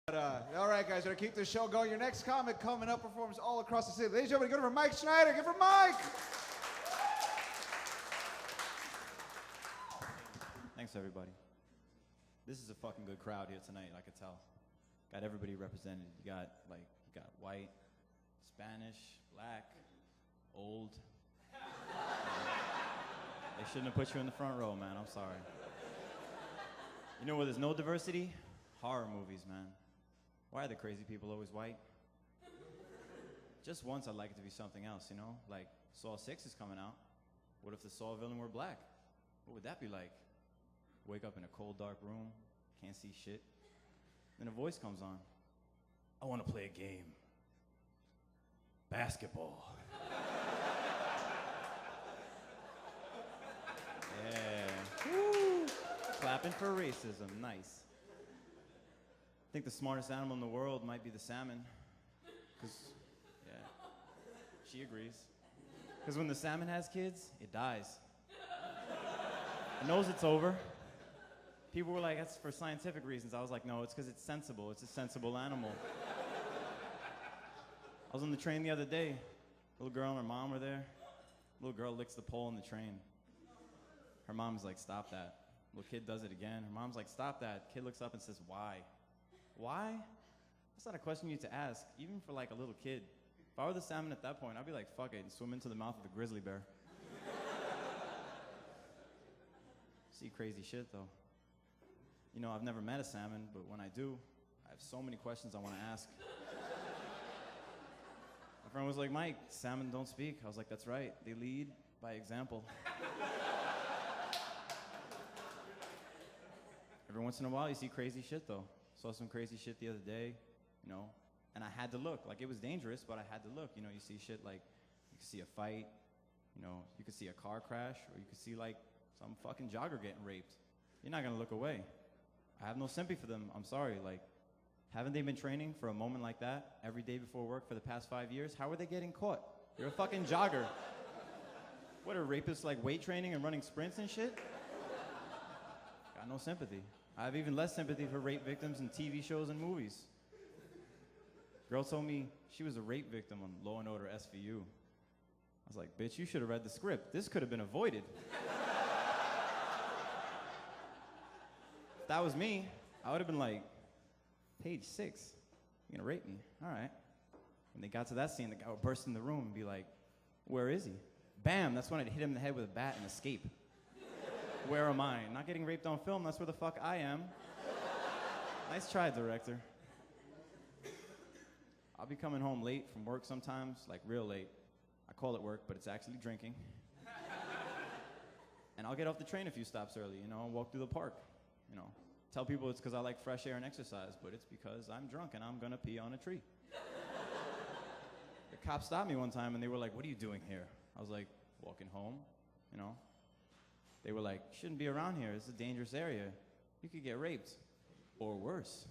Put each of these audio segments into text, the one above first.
All right, guys, we're going to keep this show going. Your next comic coming up performs all across the city. Ladies and gentlemen, give it for Mike Schneider. Give it for Mike. Thanks, everybody. This is a fucking good crowd here tonight, I could tell. Got everybody represented. You got white, Spanish, black, old. They shouldn't have put you in the front row, man. I'm sorry. You know where there's no diversity? Horror movies, man. Why are the crazy people always white? Just once I'd like it to be something else, you know? Like, Saw 6 is coming out. What if the Saw villain were black? What would that be like? Wake up in a cold, dark room, can't see shit. Then a voice comes on. I want to play a game. Basketball. Yeah. Woo. Clapping for racism. Nice. I think the smartest animal in the world might be the salmon. Because, yeah, she agrees. Because when the salmon has kids, it dies. It knows it's over. People were like, that's for scientific reasons. I was like, no, it's because it's sensible. It's a sensible animal. I was on the train the other day. Little girl and her mom were there. Little girl licks the pole in the train. Her mom's like, stop that. Little kid does it again. Her mom's like, stop that. Kid looks up and says, why? Why? That's not a question you need to ask, even for like a little kid. If I were the salmon at that point, I'd be like, fuck it, and swim into the mouth of the grizzly bear. See crazy shit, though. You know, I've never met a salmon, but when I do, I have so many questions I want to ask. My friend was like, Mike, salmon don't speak. I was like, that's right. They lead by example. Every once in a while, you see crazy shit, though. Saw some crazy shit the other day, you know, and I had to look. Like, it was dangerous, but I had to look. You know, you see shit like, you could see a fight, you know, you could see a car crash, or you could see, like, some fucking jogger getting raped. You're not gonna look away. I have no sympathy for them. I'm sorry. Like, haven't they been training for a moment like that every day before work for the past 5 years? How are they getting caught? You're a fucking jogger. What, are rapists like weight training and running sprints and shit? Got no sympathy. I have even less sympathy for rape victims in TV shows and movies. Girl told me she was a rape victim on Law & Order SVU. I was like, bitch, you should have read the script. This could have been avoided. If that was me, I would have been like, page 6, you're gonna rape me, all right. When they got to that scene, the guy would burst in the room and be like, where is he? Bam, that's when I'd hit him in the head with a bat and escape. Where am I? Not getting raped on film, that's where the fuck I am. Nice try, director. I'll be coming home late from work sometimes, like real late. I call it work, but it's actually drinking. And I'll get off the train a few stops early, you know, and walk through the park, you know. Tell people it's because I like fresh air and exercise, but it's because I'm drunk and I'm gonna pee on a tree. The cops stopped me one time and they were like, what are you doing here? I was like, walking home, you know. They were like, you shouldn't be around here. It's a dangerous area. You could get raped. Or worse.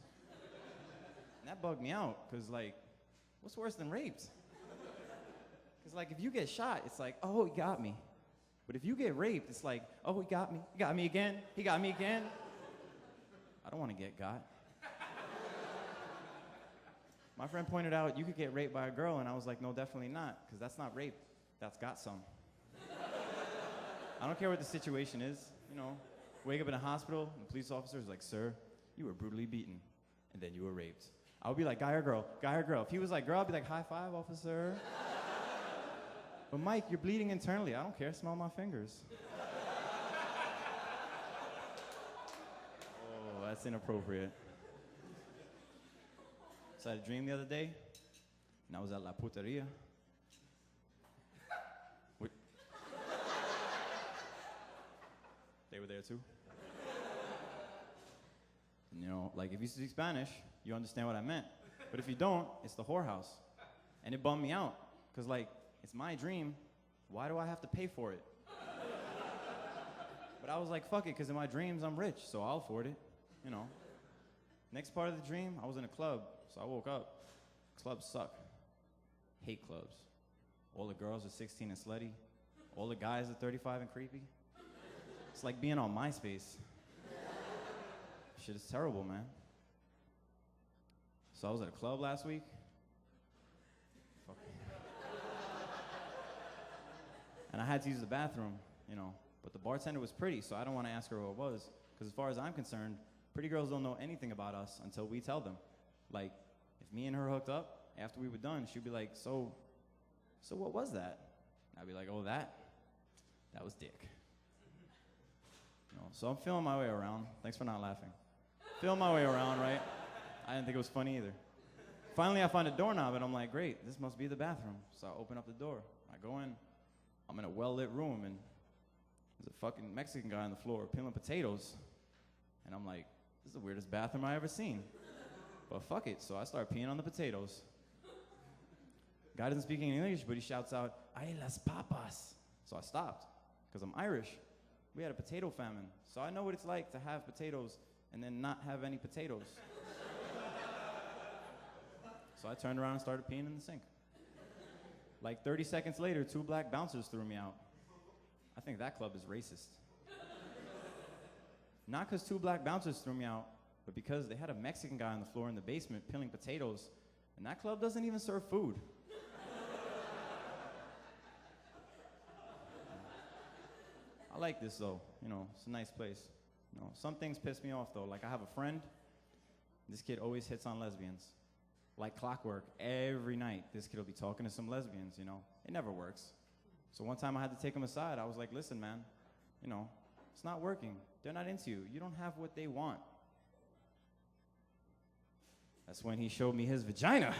And that bugged me out, because, like, what's worse than raped? Because, like, if you get shot, it's like, oh, he got me. But if you get raped, it's like, oh, he got me. He got me again. He got me again. I don't want to get got. My friend pointed out, you could get raped by a girl, and I was like, no, definitely not, because that's not rape. That's got some. I don't care what the situation is, you know. Wake up in a hospital, and the police officer is like, sir, you were brutally beaten, and then you were raped. I would be like, guy or girl, guy or girl. If he was like, girl, I'd be like, high five, officer. But Mike, you're bleeding internally. I don't care, smell my fingers. Oh, that's inappropriate. So I had a dream the other day, and I was at La Puteria. They were there too. And, you know, like if you speak Spanish, you understand what I meant. But if you don't, it's the whorehouse. And it bummed me out, because like, it's my dream, why do I have to pay for it? But I was like, fuck it, because in my dreams I'm rich, so I'll afford it, you know. Next part of the dream, I was in a club, so I woke up. Clubs suck. Hate clubs. All the girls are 16 and slutty. All the guys are 35 and creepy. It's like being on MySpace. Shit is terrible, man. So I was at a club last week. Fuck. And I had to use the bathroom, you know. But the bartender was pretty, so I don't want to ask her what it was. Because as far as I'm concerned, pretty girls don't know anything about us until we tell them. Like, if me and her hooked up, after we were done, she'd be like, so what was that? And I'd be like, oh, that was dick. You know, so I'm feeling my way around. Thanks for not laughing. Feeling my way around, right? I didn't think it was funny either. Finally, I find a doorknob, and I'm like, great, this must be the bathroom. So I open up the door. I go in. I'm in a well-lit room, and there's a fucking Mexican guy on the floor peeling potatoes. And I'm like, this is the weirdest bathroom I ever seen. But fuck it, so I start peeing on the potatoes. Guy doesn't speak any English, but he shouts out, "Ay, las papas." So I stopped, because I'm Irish. We had a potato famine, so I know what it's like to have potatoes and then not have any potatoes. So I turned around and started peeing in the sink. Like 30 seconds later, 2 black bouncers threw me out. I think that club is racist. Not because 2 black bouncers threw me out, but because they had a Mexican guy on the floor in the basement peeling potatoes, and that club doesn't even serve food. I like this though, you know, it's a nice place. You know, some things piss me off though, like I have a friend, this kid always hits on lesbians. Like clockwork, every night this kid will be talking to some lesbians, you know. It never works. So one time I had to take him aside, I was like, listen man, you know, it's not working. They're not into you. You don't have what they want. That's when he showed me his vagina.